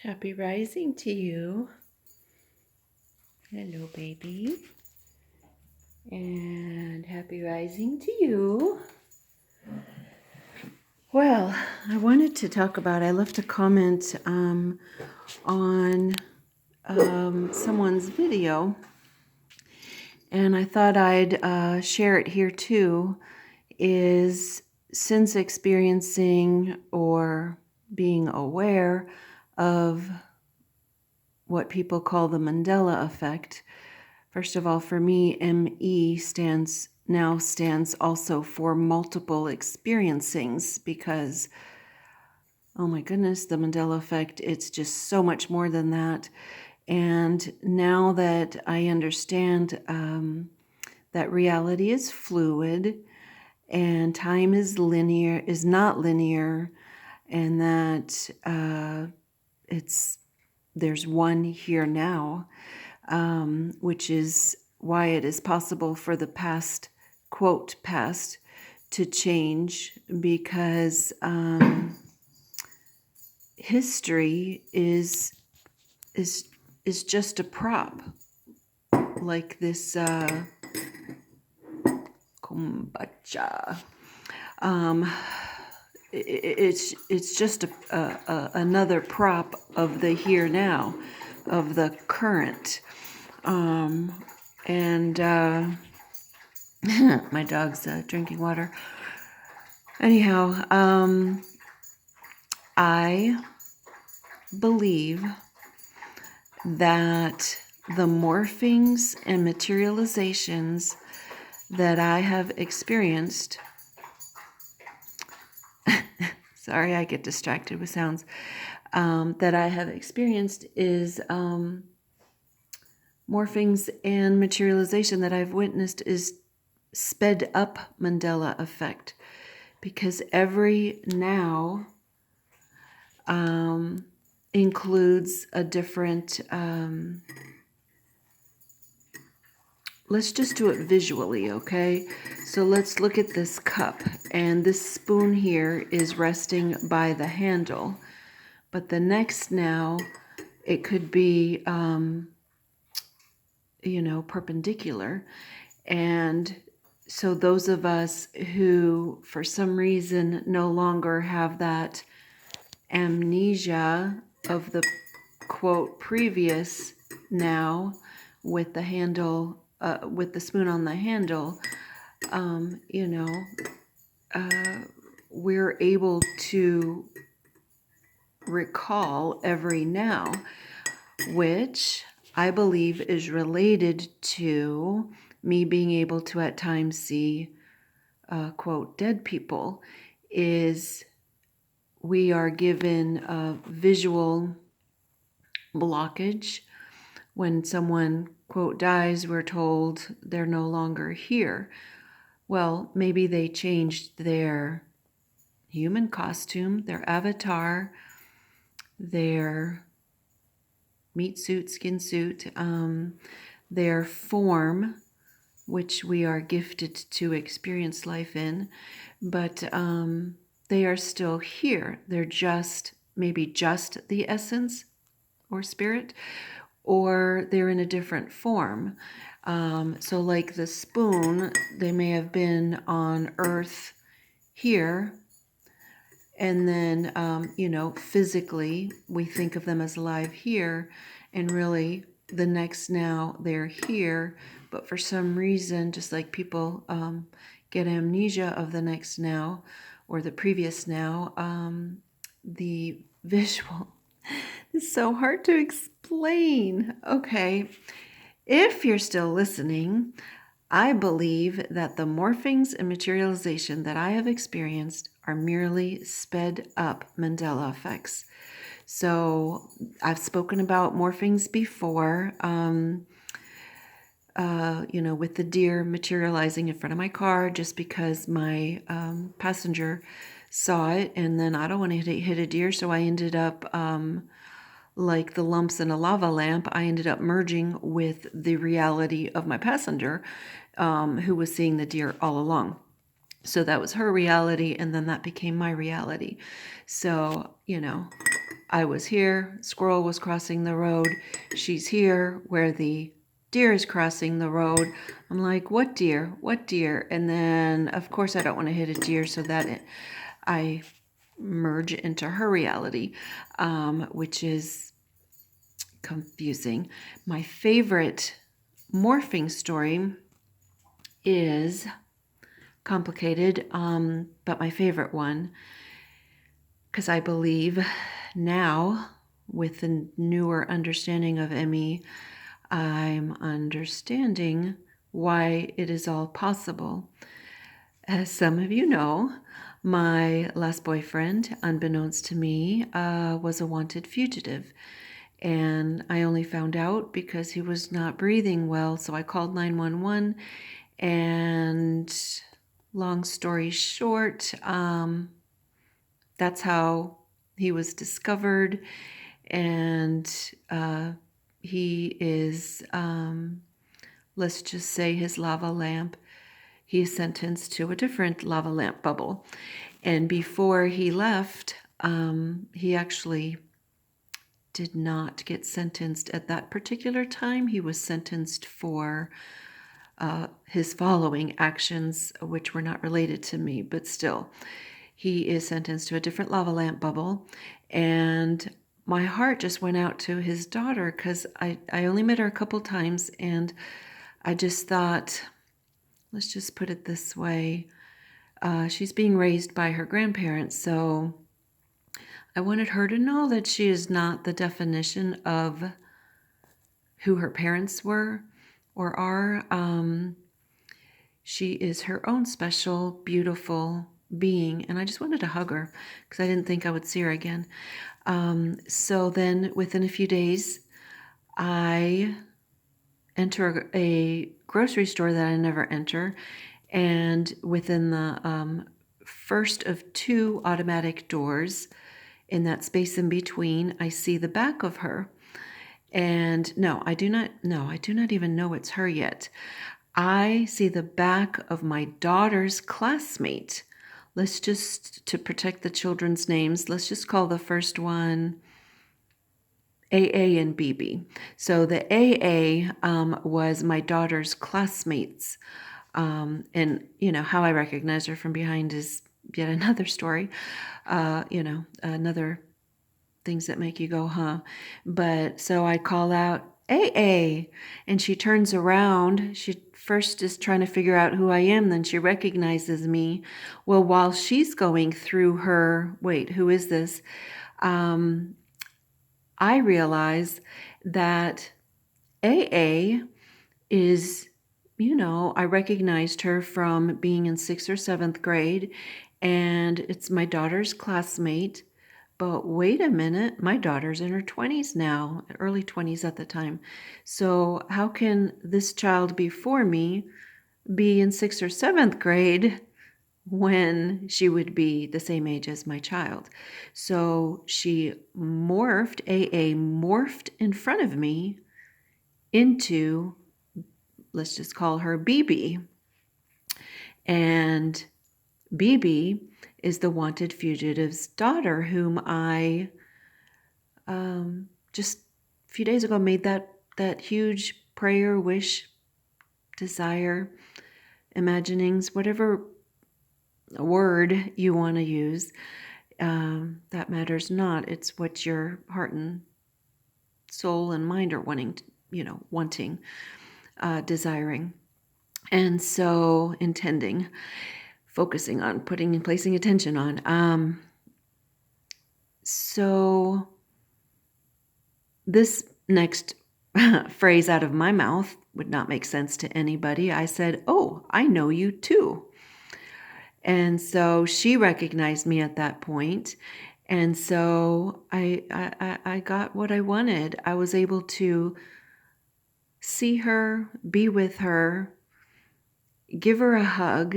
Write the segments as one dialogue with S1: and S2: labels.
S1: Happy rising to you. Hello, baby. And happy rising to you. Well, I wanted to talk about, I left a comment on someone's video, and I thought I'd share it here too, is since experiencing or being aware of what people call the Mandela Effect. First of all, for me, ME stands also for multiple experiencings because, oh my goodness, the Mandela Effect, it's just so much more than that. And now that I understand that reality is fluid and time is not linear, and that there's one here now, which is why it is possible for the past, quote, past, to change, because history is just a prop, like this kombucha. It's just another prop of the here now, of the current. And my dog's drinking water. Anyhow, I believe that the morphings and materializations that I have experienced, sorry, I get distracted with sounds, that I have experienced is morphings and materialization that I've witnessed is sped up Mandela Effect, because every now includes a different, let's just do it visually, okay? So let's look at this cup, and this spoon here is resting by the handle, but the next now, it could be, perpendicular. And so those of us who, for some reason, no longer have that amnesia of the, quote, previous now, with the handle, with the spoon on the handle, we're able to recall every now, which I believe is related to me being able to at times see, quote, dead people, is we are given a visual blockage. When someone, quote, dies, we're told they're no longer here. Well, maybe they changed their human costume, their avatar, their meat suit, skin suit, their form, which we are gifted to experience life in, but they are still here. They're maybe just the essence or spirit, or they're in a different form. So like the spoon, they may have been on Earth here, and then, physically, we think of them as alive here, and really, the next now, they're here, but for some reason, just like people get amnesia of the next now, or the previous now, the visual is so hard to explain. Okay, if you're still listening, I believe that the morphings and materialization that I have experienced are merely sped up Mandela effects. So I've spoken about morphings before, with the deer materializing in front of my car just because my passenger saw it, and then I don't want to hit a deer, so I ended up like the lumps in a lava lamp, I ended up merging with the reality of my passenger, who was seeing the deer all along. So that was her reality, and then that became my reality. So, I was here, squirrel was crossing the road. She's here where the deer is crossing the road. I'm like, what deer? What deer? And then, of course, I don't want to hit a deer, so that I merge into her reality, which is confusing. My favorite morphing story is complicated, but my favorite one, because I believe now, with the newer understanding of ME, I'm understanding why it is all possible. As some of you know, my last boyfriend, unbeknownst to me, was a wanted fugitive. And I only found out because he was not breathing well. So I called 911. And long story short, that's how he was discovered. And he is, let's just say, his lava lamp. He is sentenced to a different lava lamp bubble. And before he left, he actually did not get sentenced at that particular time. He was sentenced for his following actions, which were not related to me, but still, he is sentenced to a different lava lamp bubble. And my heart just went out to his daughter because I only met her a couple times, and I just thought, let's just put it this way. She's being raised by her grandparents, so I wanted her to know that she is not the definition of who her parents were or are. She is her own special, beautiful being, and I just wanted to hug her because I didn't think I would see her again. So then within a few days, I enter a grocery store that I never enter, and within the first of two automatic doors, in that space in between, I see the back of her. And no, I do not even know it's her yet. I see the back of my daughter's classmate. Let's just, to protect the children's names, let's just call the first one AA and BB. So the AA was my daughter's classmates. And, how I recognize her from behind is yet another story. Another things that make you go, huh? But so I call out, AA, and she turns around. She first is trying to figure out who I am, then she recognizes me. Well, while she's going through her, wait, who is this? I realize that AA is, I recognized her from being in 6th or 7th grade, and it's my daughter's classmate. But wait a minute, my daughter's in her 20s now, early 20s at the time. So how can this child before me be in 6th or 7th grade when she would be the same age as my child? So she morphed, AA morphed in front of me into, let's just call her BB. And BB is the wanted fugitive's daughter, whom I just a few days ago made that huge prayer, wish, desire, imaginings, whatever word you want to use. That matters not. It's what your heart and soul and mind are wanting, desiring. And so intending, focusing on, placing attention on. So this next phrase out of my mouth would not make sense to anybody. I said, "Oh, I know you too." And so she recognized me at that point. And so I got what I wanted. I was able to see her, be with her, give her a hug,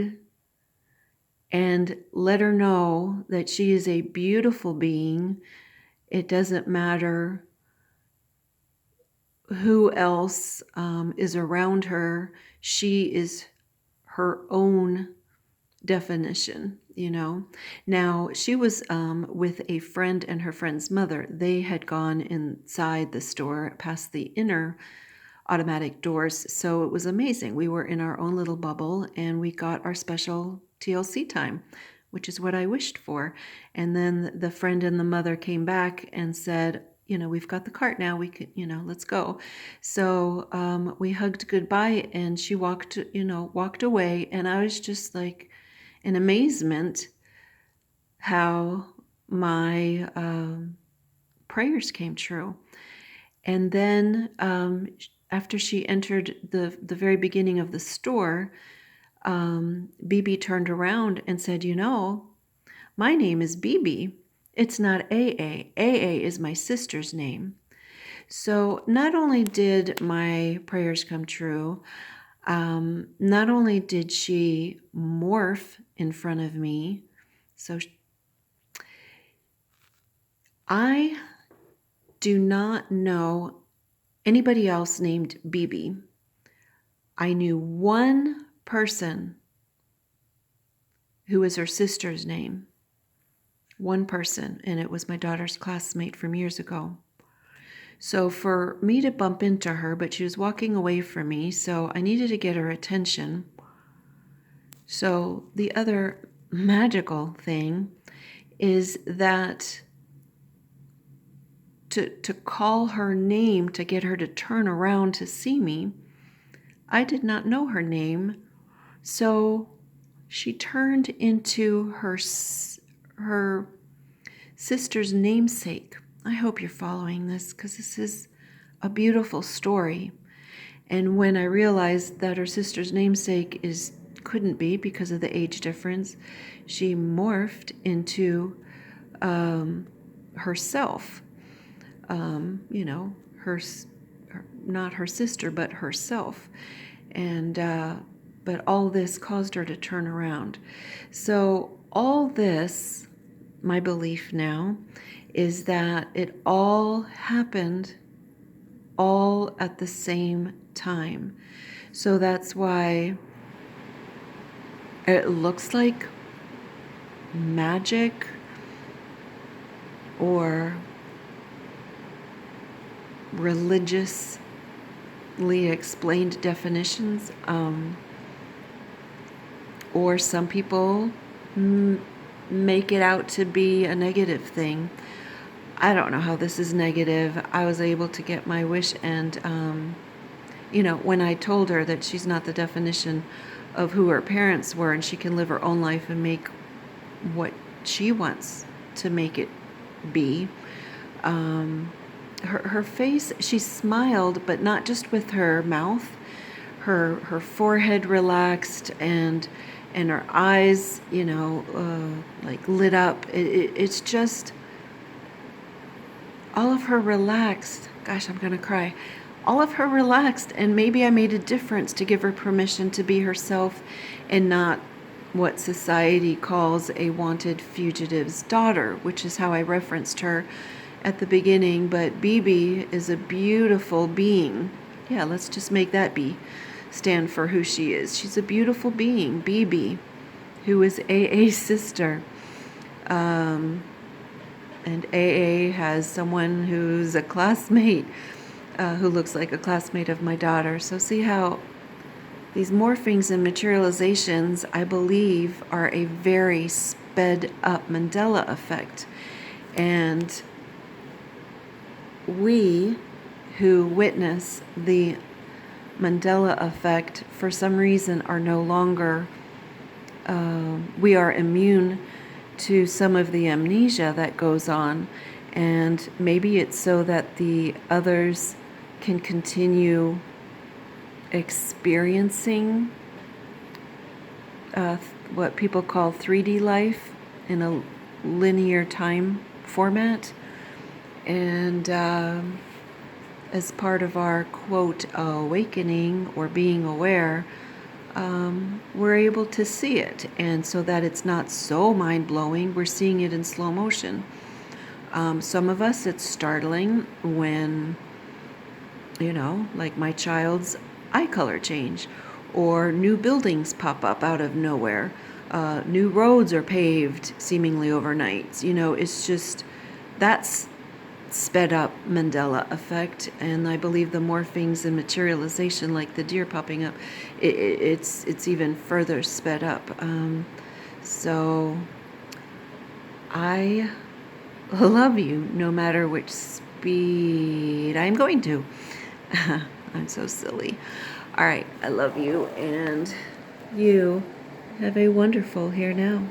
S1: and let her know that she is a beautiful being. It doesn't matter who else is around her. She is her own definition. you know. Now, she was with a friend and her friend's mother. They had gone inside the store past the inner automatic doors, so it was amazing. We were in our own little bubble, and we got our special TLC time, which is what I wished for. And then the friend and the mother came back and said, we've got the cart now. We could, let's go. So we hugged goodbye, and she walked away, and I was just like in amazement how my prayers came true. And then after she entered the very beginning of the store, BB turned around and said, my name is BB. It's not AA. AA is my sister's name. So not only did my prayers come true, not only did she morph in front of me, so I do not know anybody else named BB. I knew one person who was her sister's name. One person, and it was my daughter's classmate from years ago. So for me to bump into her, but she was walking away from me, so I needed to get her attention. So the other magical thing is that to call her name, to get her to turn around to see me, I did not know her name. So she turned into her sister's namesake. I hope you're following this, because this is a beautiful story. And when I realized that her sister's namesake couldn't be because of the age difference, she morphed into herself. Not her sister, but herself. And but all this caused her to turn around. So all this, my belief now, is that it all happened all at the same time. So that's why it looks like magic or religiously explained definitions, or some people make it out to be a negative thing. I don't know how this is negative. I was able to get my wish, and when I told her that she's not the definition of who her parents were, and she can live her own life and make what she wants to make it be. Her face, she smiled, but not just with her mouth. Her forehead relaxed, and her eyes, like lit up. It's just all of her relaxed. Gosh, I'm gonna cry. All of her relaxed, and maybe I made a difference to give her permission to be herself and not what society calls a wanted fugitive's daughter, which is how I referenced her at the beginning. But BB is a beautiful being. Yeah, let's just make that stand for who she is. She's a beautiful being, BB, who is AA's sister. And AA has someone who's a classmate, who looks like a classmate of my daughter. So see how these morphings and materializations, I believe, are a very sped up Mandela Effect. And we who witness the Mandela Effect, for some reason, are no longer, we are immune to some of the amnesia that goes on. And maybe it's so that the others can continue experiencing what people call 3D life in a linear time format. And as part of our, quote, awakening or being aware, we're able to see it. And so that it's not so mind-blowing, we're seeing it in slow motion. Some of us, it's startling when, like my child's eye color change, or new buildings pop up out of nowhere. New roads are paved seemingly overnight. You know, it's just, that's sped up Mandela Effect, and I believe the morphings and materialization, like the deer popping up, it's even further sped up. So I love you no matter which speed I'm going to. I'm so silly. All right, I love you, and you have a wonderful HereNow.